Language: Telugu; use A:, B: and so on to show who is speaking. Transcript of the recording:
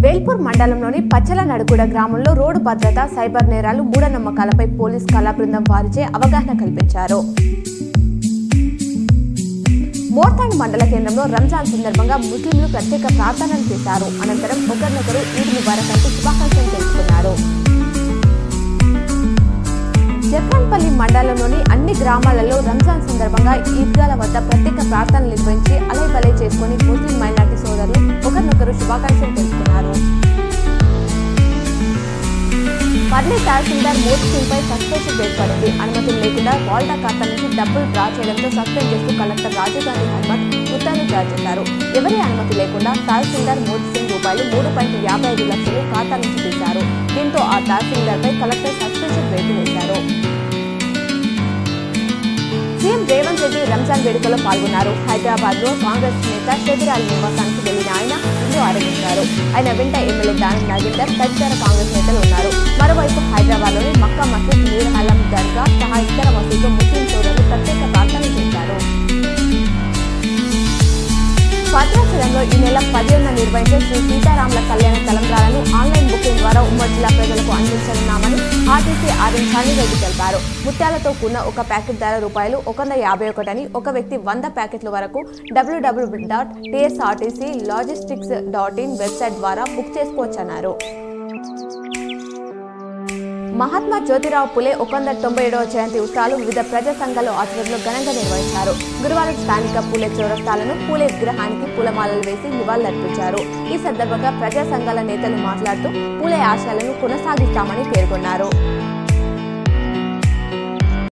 A: వేల్పూర్ మండలంలోని పచ్చల నడుగుడ గ్రామంలో రోడ్డు భద్రత, సైబర్ నేరాలు, మూఢనమ్మకాలపై పోలీస్ కళా బృందం వారిచే అవగాహన కల్పించారు. మోర్తాండ్ మండల కేంద్రంలో రంజాన్ సందర్భంగా ముస్లింలు ప్రత్యేక ప్రార్థనలు చేశారు. అనంతరం ఒకరినొకరు ఈద్ ముబారక్ అంటూ శుభాకాంక్షలు తెలుసుకున్నారు. జక్రాన్పల్లి మండలంలోని అన్ని గ్రామాలలో రంజాన్ సందర్భంగా ఈద్గాల వద్ద ప్రత్యేక ప్రార్థనలు నిర్వహించి అలైబలై చేసుకుని ముస్లిం మైనార్టీ సోదరులు ఒకరినొకరు శుభాకాంక్షలు తెలుసుకున్నారు. పర్లే తహసీల్దార్ మోదీ సింగ్ పై సస్పెన్షన్ ఏర్పడింది. అనుమతులు లేకుండా వాల్డా ఖాతా నుంచి డబ్బులు డ్రా చేయడంతో సస్పెండ్ చేస్తూ కలెక్టర్ రాజీవ్ గాంధీ హనుమత్ ఉత్తర్వులు జారీ చేశారు. ఎవరి అనుమతి లేకుండా తహసీల్దార్ మోదీ సింగ్ రూపాయలు 3.55 లక్షలు ఖాతా నుంచి తీశారు. దీంతో ఆ తహసీల్దార్ పై కలెక్టర్ సస్పెన్షన్ వేటు వేశారు. సీఎం రేవంత్ రెడ్డి రంజాన్ వేడుకలో పాల్గొన్నారు. హైదరాబాద్ లో కాంగ్రెస్ నేత షేబిరాల్ నివాసానికి వెళ్లిన ఆయన ఇల్లు ఆరంభించారు. ఆయన వెంట ఎమ్మెల్యే దానం నాగేందర్, తదితర కాంగ్రెస్ నేతలు ఉన్నారు. మరోవైపు హైదరాబాద్ లోని మక్కా మసీద్, మీర్ అలం దర్గా సహా ఇతర మసీదులో ముస్లిం సోదరులు ప్రత్యేక ప్రార్థనలు చేశారు. భద్రాచలంలో ఈ నెల 10న నిర్వహించే శ్రీ సీతారాముల కళ్యాణ తలంబ్రాలను ఆన్లైన్ బుకింగ్ ద్వారా ఉమ్మడి జిల్లా ప్రజలకు అందించనున్నామని ఆర్టీసీ ఆర్ఎం రెడ్డి తెలిపారు. ముత్యాలతో కూడిన ఒక ప్యాకెట్ ధర ₹151 అని, ఒక వ్యక్తి 100 ప్యాకెట్ల వరకు www.tsrtclogistics.in వెబ్సైట్ ద్వారా బుక్ చేసుకోవచ్చన్నారు. మహాత్మా జ్యోతిరావు పులే 197వ జయంతి ఉత్సవాలు వివిధ ప్రజా సంఘాల ఆధ్వర్యంలో ఘనంగా నిర్వహించారు. గురువారం స్థానిక పూలే చౌరస్తాలను పూలే విగ్రహానికి పూలమాలలు వేసి నివాళులర్పించారు. ఈ సందర్భంగా ప్రజా సంఘాల నేతలు మాట్లాడుతూ పూలే ఆశయాలను కొనసాగిస్తామని పేర్కొన్నారు.